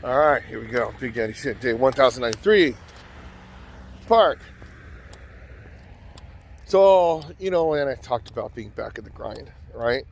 All right, here we go. Big Daddy Shit, day 1093. Park. So, when I talked about being back in the grind, right?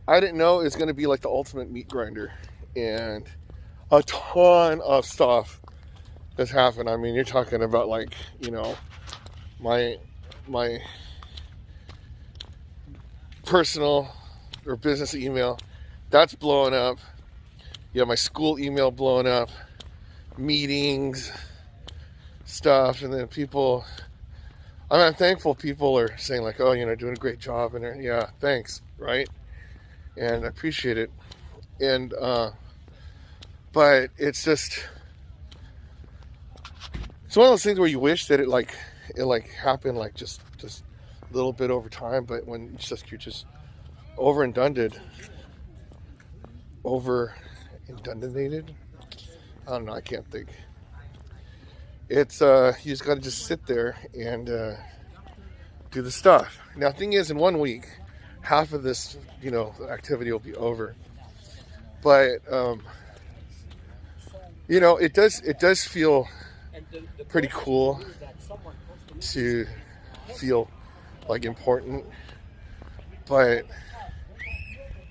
I didn't know it was going to be like the ultimate meat grinder. And a ton of stuff has happened. I mean, you're talking about my my personal or business email. That's blowing up. My school email blowing up. Meetings, stuff, and then people, I'm thankful people are saying like, oh, doing a great job, and yeah, thanks, right? And I appreciate it. And but it's just, it's one of those things where you wish that it happened like just a little bit over time, but when you're just over-indundated, I don't know, I can't think. It's you just got to just sit there and do the stuff. Now, the thing is, in 1 week, half of this, activity will be over. But it does feel pretty cool to feel like important, but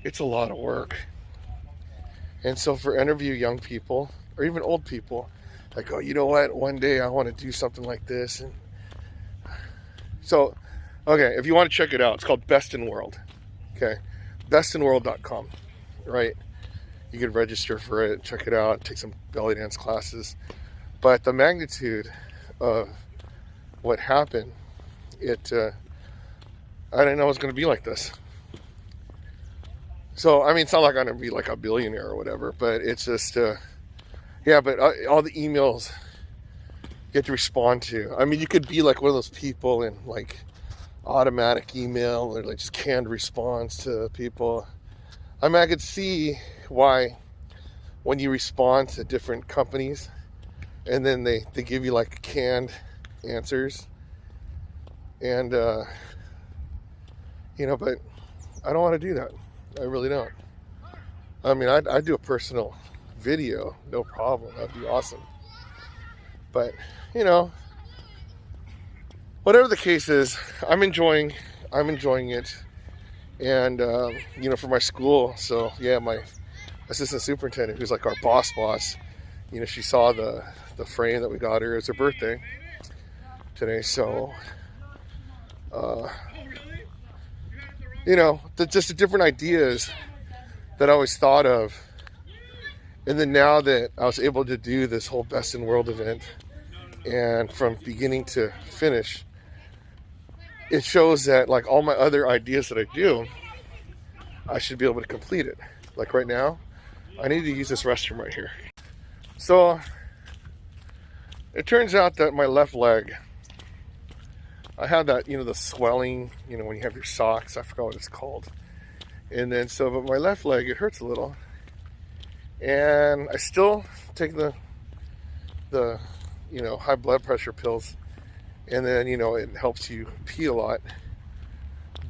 it's a lot of work. And so for interview young people or even old people, like, oh, you know what? One day I want to do something like this. And so, okay, if you want to check it out, it's called Best in World. Okay, bestinworld.com, right? You could register for it, check it out, take some belly dance classes. But the magnitude of what happened, I didn't know it was going to be like this. So, I mean, it's not like I'm going to be like a billionaire or whatever, but it's just, but all the emails you get to respond to. I mean, you could be like one of those people in like automatic email or like just canned response to people. I mean, I could see why when you respond to different companies and then they give you like canned answers and, but I don't want to do that. I really don't. I mean, I'd do a personal video, no problem. That'd be awesome. But, whatever the case is, I'm enjoying it. And, for my school, so yeah, my assistant superintendent, who's like our boss, she saw the frame that we got her. It was her birthday today. So, just the different ideas that I always thought of. And then now that I was able to do this whole Best in World event, and from beginning to finish, it shows that like all my other ideas that I do, I should be able to complete it. Like right now, I need to use this restroom right here. So it turns out that my left leg, I have that, the swelling, when you have your socks, I forgot what it's called. And then but my left leg, it hurts a little. And I still take the high blood pressure pills. And then, it helps you pee a lot.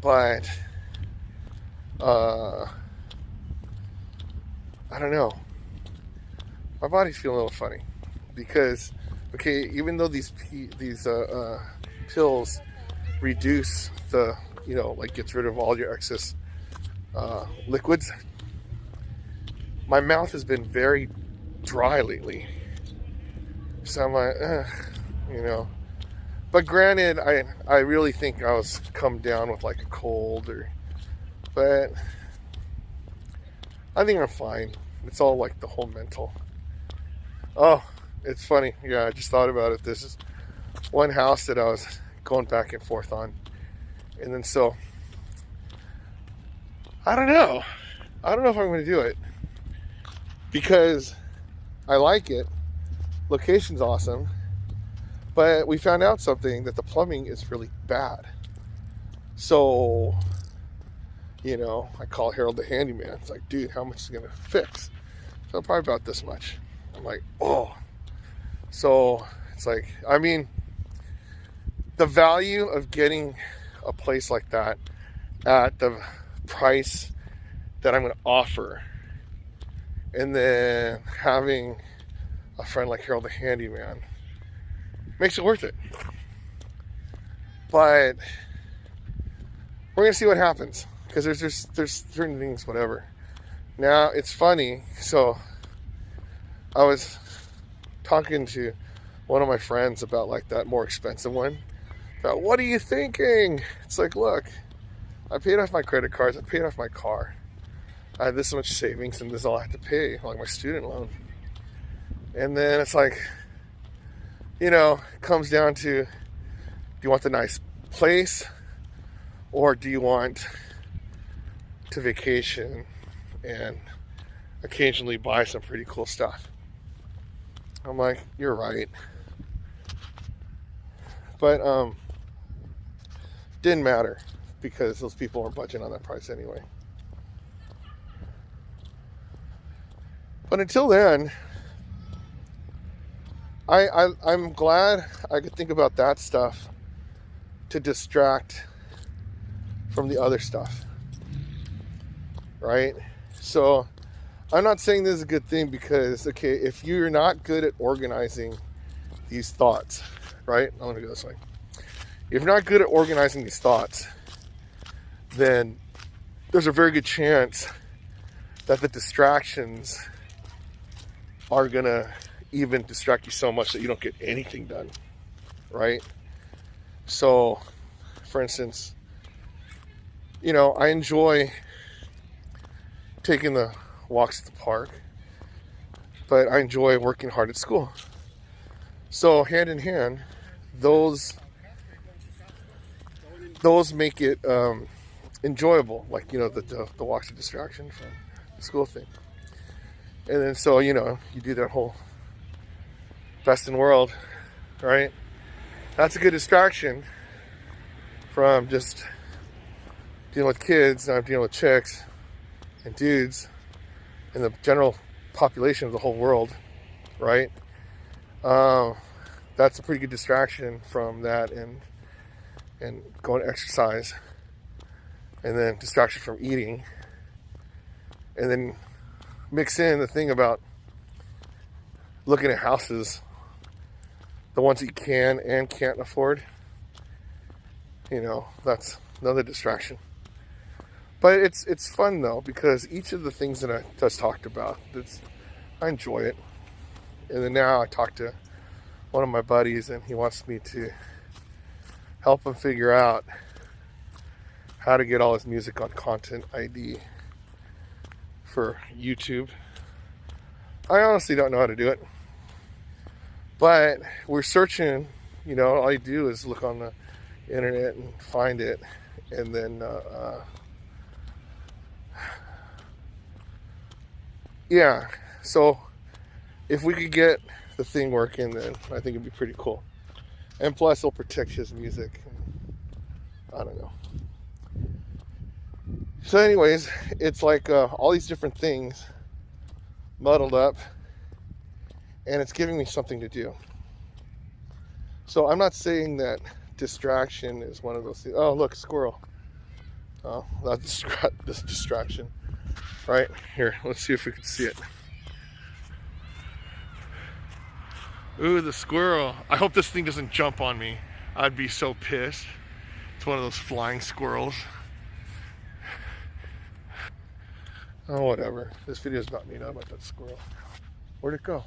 But, I don't know. My body's feeling a little funny. Because, okay, even though these pills reduce the, gets rid of all your excess liquids, my mouth has been very dry lately. So I'm like, But granted, I really think I was come down with like a cold but I think I'm fine. It's all like the whole mental. Oh, it's funny. Yeah, I just thought about it. This is one house that I was going back and forth on. And then I don't know. I don't know if I'm going to do it. Because I like it. Location's awesome. But we found out something, that the plumbing is really bad. So, I call Harold the handyman. It's like, dude, how much is it going to fix? So probably about this much. I'm like, oh. So it's like, I mean, the value of getting a place like that at the price that I'm going to offer, and then having a friend like Harold the Handyman, makes it worth it. But we're gonna see what happens, because there's certain things, whatever. Now it's funny. So I was talking to one of my friends about like that more expensive one. About, what are you thinking? It's like, look, I paid off my credit cards, I paid off my car, I had this much savings, and this is all I have to pay, like my student loan. And then it's like, you know, it comes down to, do you want the nice place, or do you want to vacation and occasionally buy some pretty cool stuff? I'm like, you're right. But didn't matter, because those people weren't budging on that price anyway. But until then, I'm glad I could think about that stuff to distract from the other stuff, right? So I'm not saying this is a good thing, because, okay, if you're not good at organizing these thoughts, right? I'm going to go this way. If you're not good at organizing these thoughts, then there's a very good chance that the distractions are going to even distract you so much that you don't get anything done, right? So, for instance, you know, I enjoy taking the walks at the park, but I enjoy working hard at school. So hand in hand, those make it enjoyable. Like, you know, the walk's a distraction from the school thing. And then so, you know, you do that whole best in the world, right? That's a good distraction from just dealing with kids. Now I'm dealing with chicks and dudes and the general population of the whole world, right? That's a pretty good distraction from that, and going to exercise, and then distraction from eating, and then mix in the thing about looking at houses, the ones that you can and can't afford. You know, that's another distraction. But it's fun though, because each of the things that I just talked about, I enjoy it. And then now I talked to one of my buddies, and he wants me to help him figure out how to get all his music on Content ID for YouTube. I honestly don't know how to do it, but we're searching. You know, all I do is look on the internet and find it, and then yeah. So if we could get the thing working, then I think it'd be pretty cool. And plus, it'll protect his music. I don't know. So anyways, it's like all these different things muddled up, and it's giving me something to do. So I'm not saying that distraction is one of those things. Oh, look, squirrel. Oh, that's this distraction. Right here, let's see if we can see it. Ooh, the squirrel. I hope this thing doesn't jump on me. I'd be so pissed. It's one of those flying squirrels. Oh, whatever. This video is about me, not about that squirrel. Where'd it go?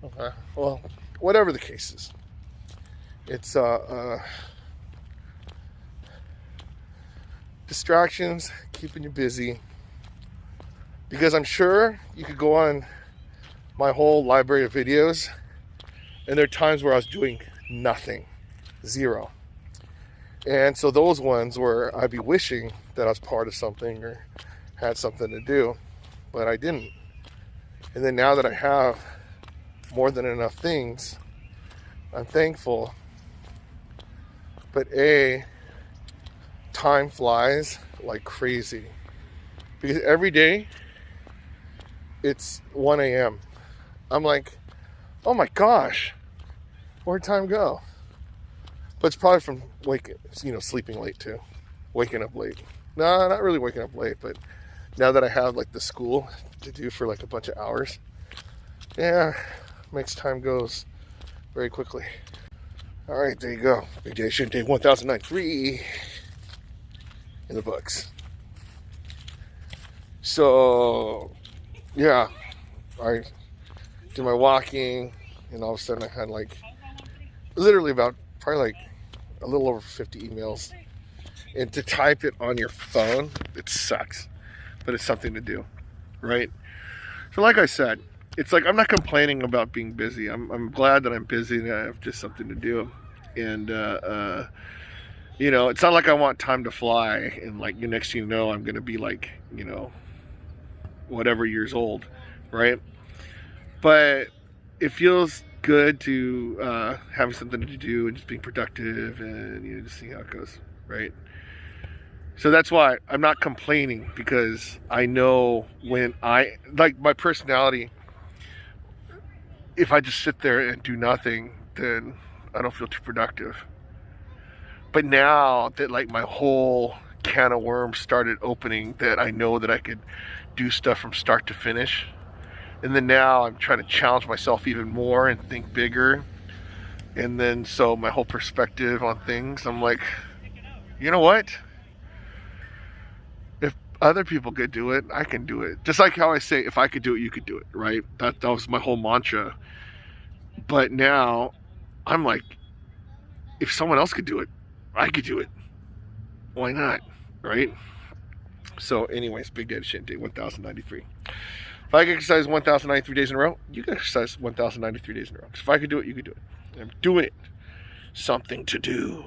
Okay. Well, whatever the case is. It's distractions, keeping you busy. Because I'm sure you could go on my whole library of videos, and there are times where I was doing nothing, zero. And so those ones where I'd be wishing that I was part of something or had something to do, but I didn't. And then now that I have more than enough things, I'm thankful. But time flies like crazy, because every day it's 1 a.m. I'm like, oh my gosh, where'd time go? But it's probably from sleeping late too, waking up late. No, not really waking up late, but now that I have like the school to do for like a bunch of hours, Yeah, makes time goes very quickly. All right, there you go. Big Day Shit Day 1093 in the books. So, yeah, I did my walking, and all of a sudden I had like literally about probably like a little over 50 emails. And to type it on your phone, it sucks, but it's something to do, right? So, like I said, it's like I'm not complaining about being busy. I'm glad that I'm busy and I have just something to do. And you know, it's not like I want time to fly and like the next thing you know I'm gonna be like, you know, whatever years old, right? But it feels good to having something to do and just being productive and, you know, just seeing how it goes, right? So that's why I'm not complaining, because I know when I like my personality, if I just sit there and do nothing, then I don't feel too productive. But now that like my whole can of worms started opening, that I know that I could do stuff from start to finish. And then now I'm trying to challenge myself even more and think bigger. And then so my whole perspective on things, I'm like, you know what? If other people could do it, I can do it. Just like how I say, if I could do it, you could do it, right? That was my whole mantra. But now I'm like, if someone else could do it, I could do it. Why not, right? So anyways, Big Day Shit Day 1093. If I could exercise 1093 days in a row, you can exercise 1093 days in a row. Because if I could do it, you could do it. I'm doing it. Something to do.